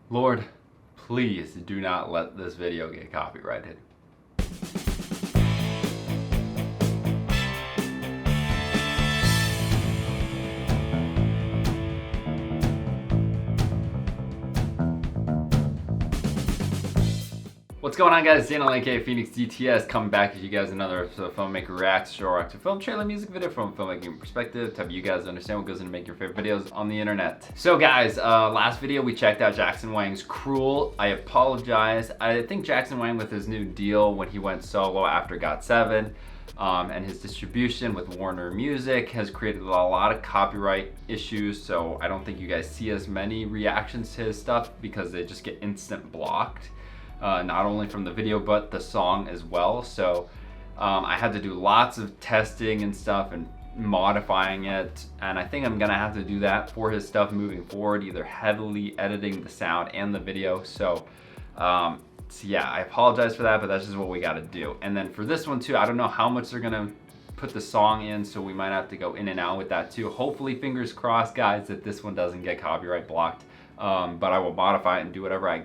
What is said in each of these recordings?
Lord, please do not let this video get copyrighted. What's going on, guys? Daniel aka Phoenix DTS coming back at you guys another episode of Filmmaker Reacts, show reacts to film, trailer, music video from a filmmaking perspective to help you guys understand what goes into making your favorite videos on the internet. So guys, last video we checked out Jackson Wang's Cruel. I apologize. I think Jackson Wang, with his new deal when he went solo after GOT7, and his distribution with Warner Music has created a lot of copyright issues, so I don't think you guys see as many reactions to his stuff because they just get instant blocked. Not only from the video but the song as well. So I had to do lots of testing and stuff and modifying it, and I think I'm gonna have to do that for his stuff moving forward, either heavily editing the sound and the video. So yeah, I apologize for that, but that's just what we got to do. And then for this one too, I don't know how much they're gonna put the song in, so we might have to go in and out with that too. Hopefully, fingers crossed, guys, that this one doesn't get copyright blocked. But I will modify it and do whatever I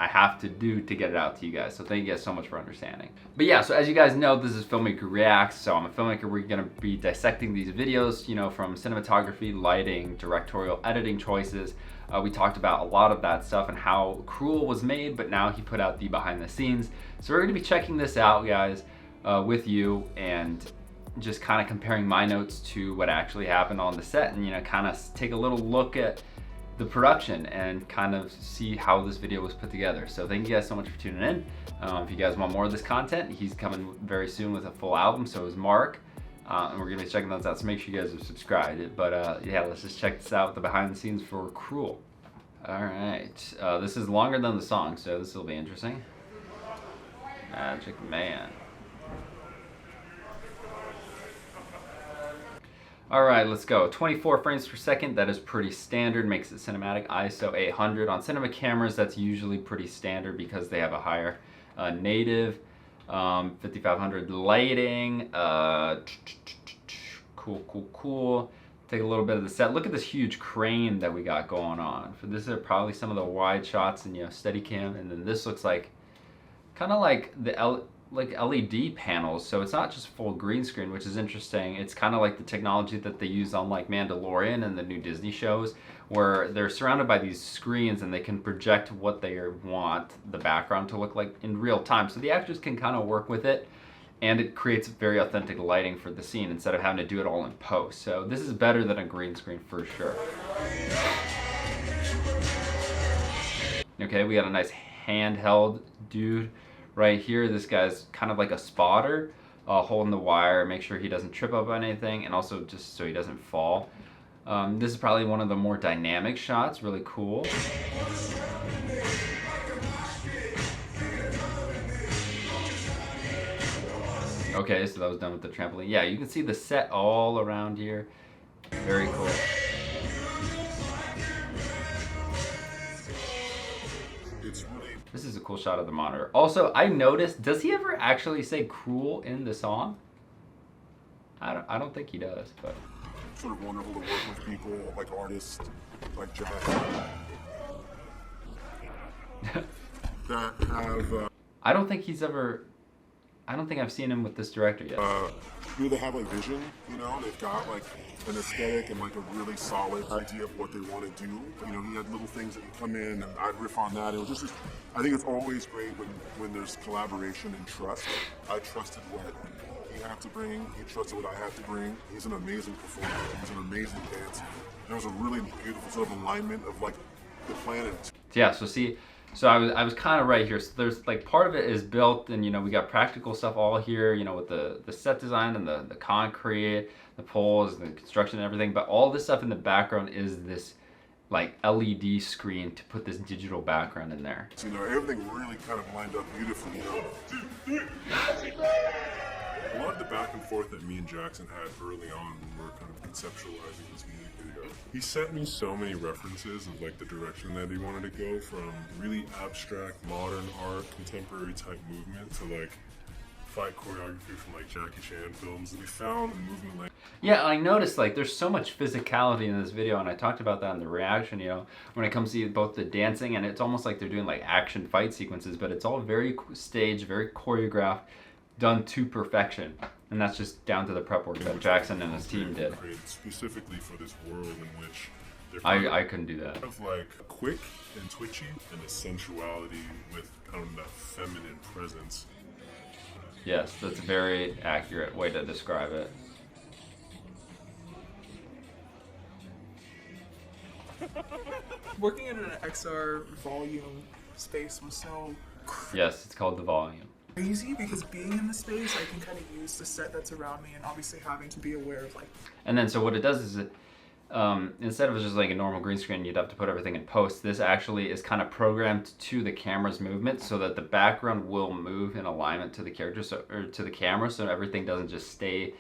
have to do to get it out to you guys. So thank you guys so much for understanding. But yeah, so as you guys know, this is Filmmaker Reacts. So I'm a filmmaker. We're gonna be dissecting these videos, you know, from cinematography, lighting, directorial, editing choices. We talked about a lot of that stuff and how Cruel was made, but now he put out the behind the scenes. So we're gonna be checking this out, guys, with you, and just kind of comparing my notes to what actually happened on the set, and, you know, kind of take a little look at the production and kind of see how this video was put together. So thank you guys so much for tuning in. If you guys want more of this content, he's coming very soon with a full album, so is Mark, and we're gonna be checking those out, so make sure you guys are subscribed. But yeah, let's just check this out with the behind the scenes for Cruel. All right, this is longer than the song, so this will be interesting. Magic Man. All right, let's go. 24 frames per second, that is pretty standard, makes it cinematic. ISO 800. On cinema cameras, that's usually pretty standard because they have a higher native. 5500 lighting. Cool. Take a little bit of the set. Look at this huge crane that we got going on. For this are probably some of the wide shots and, you know, Steadicam, and then this looks like kind of like the LED panels, so it's not just full green screen, which is interesting. It's kind of like the technology that they use on like Mandalorian and the new Disney shows, where they're surrounded by these screens and they can project what they want the background to look like in real time. So the actors can kind of work with it, and it creates very authentic lighting for the scene instead of having to do it all in post. So this is better than a green screen for sure. Okay, we got a nice handheld dude right here. This guy's kind of like a spotter, holding the wire, make sure he doesn't trip up on anything, and also just so he doesn't fall. This is probably one of the more dynamic shots, really cool. Okay, so that was done with the trampoline. Yeah, you can see the set all around here. Very cool. This is a cool shot of the monitor. Also, I noticed, does he ever actually say Cruel in the song? I don't think he does, but. Sort of wonderful to work with people, like artists, like Jack, that have, I don't think I've seen him with this director yet. they have like vision, you know, they've got like an aesthetic and like a really solid idea of what they want to do. You know, he had little things that would come in and I'd riff on that. It was just, I think it's always great when there's collaboration and trust. I trusted what he had to bring, he trusted what I had to bring. He's an amazing performer, he's an amazing dancer. There was a really beautiful sort of alignment of like the planet. Yeah, so see, so I was kind of right here. So there's like part of it is built, and, you know, we got practical stuff all here, you know, with the set design and the concrete, the poles, the construction and everything. But all this stuff in the background is this like LED screen to put this digital background in there. So, you know, everything really kind of lined up beautifully, you know. A lot of the back and forth that me and Jackson had early on when we were kind of conceptualizing this music video, he sent me so many references of like the direction that he wanted to go, from really abstract modern art, contemporary type movement, to like fight choreography from like Jackie Chan films. And we found a movement like Yeah, I noticed like there's so much physicality in this video, and I talked about that in the reaction, you know, when it comes to both the dancing, and it's almost like they're doing like action fight sequences, but it's all very staged, very choreographed, done to perfection. And that's just down to the prep work that Jackson and his team did. Specifically for this world in which I couldn't do that. Kind of like quick and twitchy, and a sensuality with kind of that feminine presence. Yes, that's a very accurate way to describe it. Working in an XR volume space was so Yes, it's called the volume. crazy because being in the space, I can kind of use the set that's around me, and obviously having to be aware of like. And then so what it does is it, instead of just like a normal green screen, you'd have to put everything in post. This actually is kind of programmed to the camera's movement, so that the background will move in alignment to the character, or to the camera, so everything doesn't just stay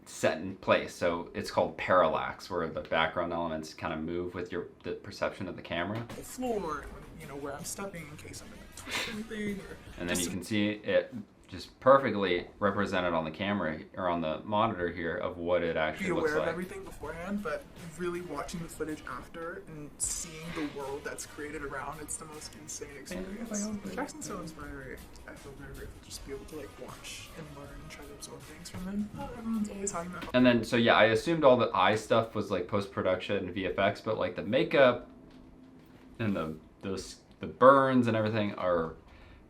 set in place. So it's called parallax, where the background elements kind of move with the perception of the camera. The floor, you know, where I'm stepping in case I'm gonna twist anything. And then you can see it just perfectly represented on the camera or on the monitor here of what it actually looks like. Be aware of everything beforehand, but really watching the footage after and seeing the world that's created around, it's the most insane experience. Jackson's so inspiring. I feel very grateful to just be able to like watch and learn and try to absorb things from him. Everyone's always talking about. And then so yeah, I assumed all the eye stuff was like post-production and VFX, but like the makeup and the burns and everything are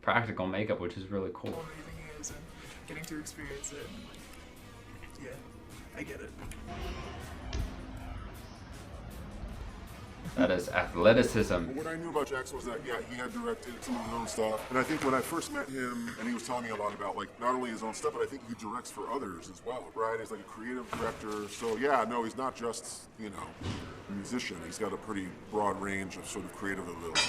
practical makeup, which is really cool. How amazing it is, and getting to experience it. And like, yeah, I get it. That is athleticism. What I knew about Jackson was that, yeah, he had directed some of his own stuff. And I think when I first met him, and he was telling me a lot about, like, not only his own stuff, but I think he directs for others as well, right? He's like a creative director. So, yeah, no, he's not just, you know, a musician. He's got a pretty broad range of sort of creative ability.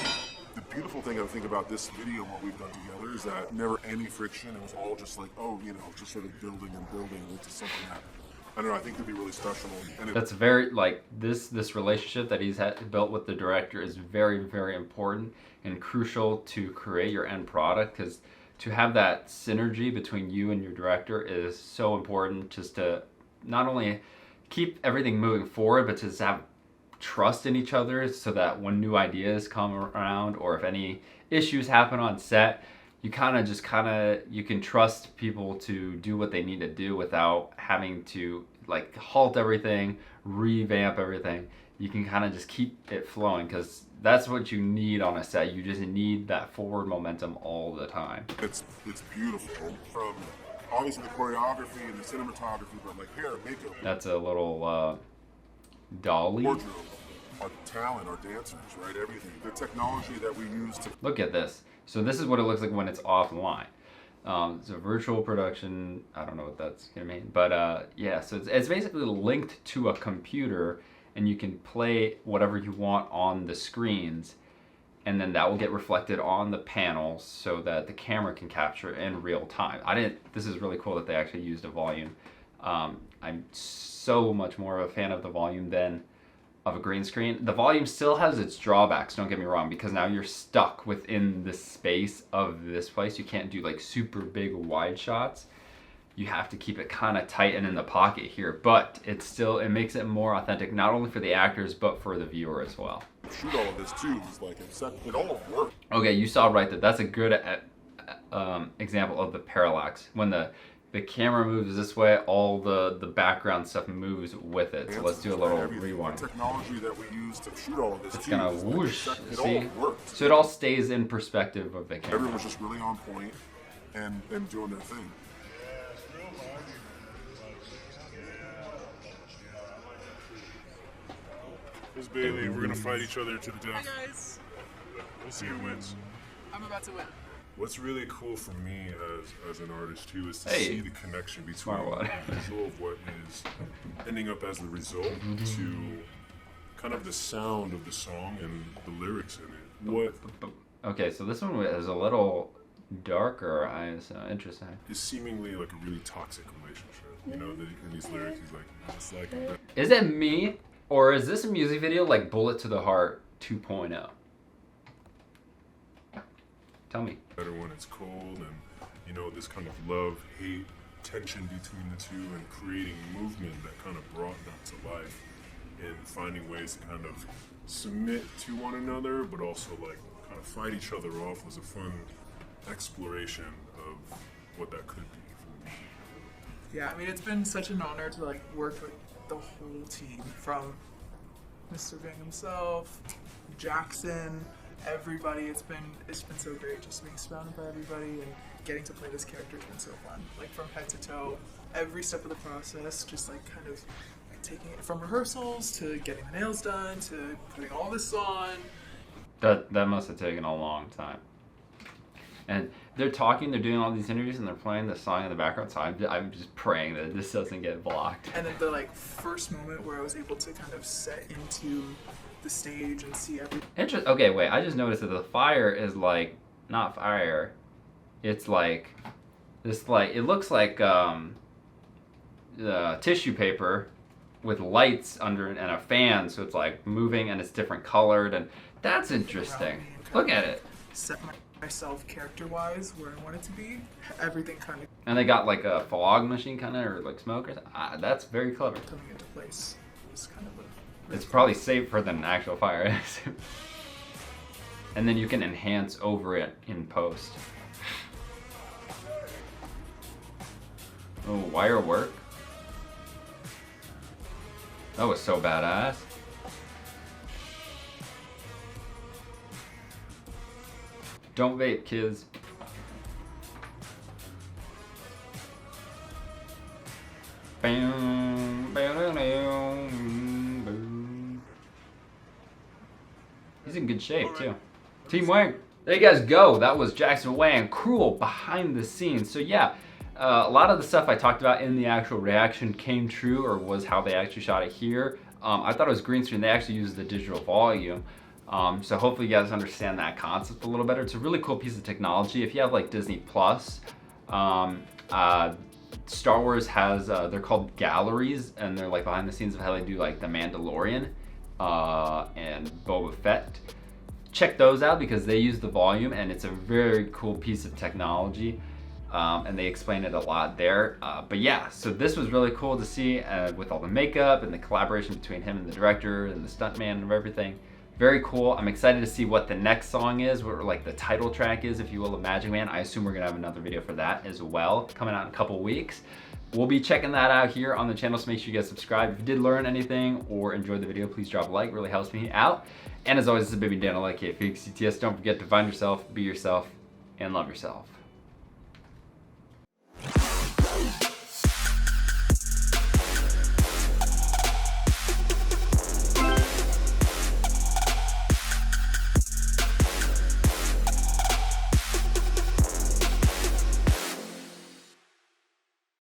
The beautiful thing I think about this video and what we've done together is that never any friction. It was all just like, oh, you know, just sort of building and building into something that, I don't know, I think could be really special. And that's very, like, this relationship that he's built with the director is very, very important and crucial to create your end product, because to have that synergy between you and your director is so important, just to not only keep everything moving forward, but to just have trust in each other, so that when new ideas come around or if any issues happen on set, you you can trust people to do what they need to do without having to like halt everything, revamp everything. You can kind of just keep it flowing, because that's what you need on a set. You just need that forward momentum all the time. It's beautiful, from obviously the choreography and the cinematography, but like hair, makeup. That's a little dolly. Wardrobe, our talent, our dancers, right? Everything. The technology that we use to look at this. So this is what it looks like when it's offline. It's a virtual production. I don't know what that's gonna mean, but yeah. So it's basically linked to a computer, and you can play whatever you want on the screens, and then that will get reflected on the panels so that the camera can capture in real time. This is really cool that they actually used a volume. I'm so much more of a fan of the volume than of a green screen. The volume still has its drawbacks, don't get me wrong, because now you're stuck within the space of this place. You can't do like super big wide shots. You have to keep it kind of tight and in the pocket here, but it makes it more authentic, not only for the actors, but for the viewer as well. Shoot all of this too, is like it all worked. Okay, you saw right there. That's a good example of the parallax. When the camera moves this way, all the background stuff moves with it. So let's do a little rewind. The technology that we use to shoot all of this, it's gonna whoosh. It See? all worked. So it all stays in perspective of the camera. Everyone was just really on point and doing their thing. This Bailey, we're gonna fight each other to the death. Hi guys, We'll see who wins. I'm about to win. What's really cool for me as an artist too is to Hey. see the connection between the visual of what is ending up as the result to kind of the sound of the song and the lyrics in it. What Okay, so this one is a little darker. It's interesting. is seemingly like a really toxic relationship. You know, in these lyrics, he's like, it's like a Is it me, or is this a music video like Bullet to the Heart 2.0? Tell me. better when it's cold, and you know, this kind of love hate tension between the two and creating movement that kind of brought that to life, and finding ways to kind of submit to one another, but also like kind of fight each other off was a fun exploration of what that could be. Yeah, I mean, it's been such an honor to like work with the whole team, from Mr. Ving himself, Jackson, everybody. It's been so great just being surrounded by everybody, and getting to play this character has been so fun. Like from head to toe, every step of the process, just like kind of taking it from rehearsals to getting the nails done to putting all this on. That must have taken a long time. And they're talking, they're doing all these interviews, and they're playing the song in the background, so I'm just praying that this doesn't get blocked. And then the like first moment where I was able to kind of set into the stage and see everything. Okay, wait, I just noticed that the fire is like, not fire, it's like, this like, it looks like tissue paper with lights under it and a fan, so it's like moving and it's different colored, and that's interesting. Look at it. Set myself character-wise where I want it to be. Everything kind of. And they got like a fog machine kind of, or like smoke or something. That's very clever. Coming into place. It's kind of it's probably safer than actual fire. And then you can enhance over it in post. Oh, wire work. That was so badass. Don't vape, kids. He's in good shape too. Team Wang. There you guys go. That was Jackson Wang Cruel Behind the Scenes. So yeah, a lot of the stuff I talked about in the actual reaction came true, or was how they actually shot it here. I thought it was green screen. They actually used the digital volume. So hopefully you guys understand that concept a little better. It's a really cool piece of technology. If you have like Disney Plus, Star Wars has, they're called galleries, and they're like behind the scenes of how they do like The Mandalorian and Boba Fett. Check those out because they use the volume, and it's a very cool piece of technology. And they explain it a lot there. But yeah, so this was really cool to see with all the makeup and the collaboration between him and the director and the stuntman and everything. Very cool. I'm excited to see what the next song is, what like the title track is, if you will, of Magic Man. I assume we're gonna have another video for that as well, coming out in a couple weeks. We'll be checking that out here on the channel, so make sure you guys subscribe. If you did learn anything or enjoyed the video, please drop a like, it really helps me out. And as always, this is Baby Dan, like Phoenix CTS. Don't forget to find yourself, be yourself, and love yourself.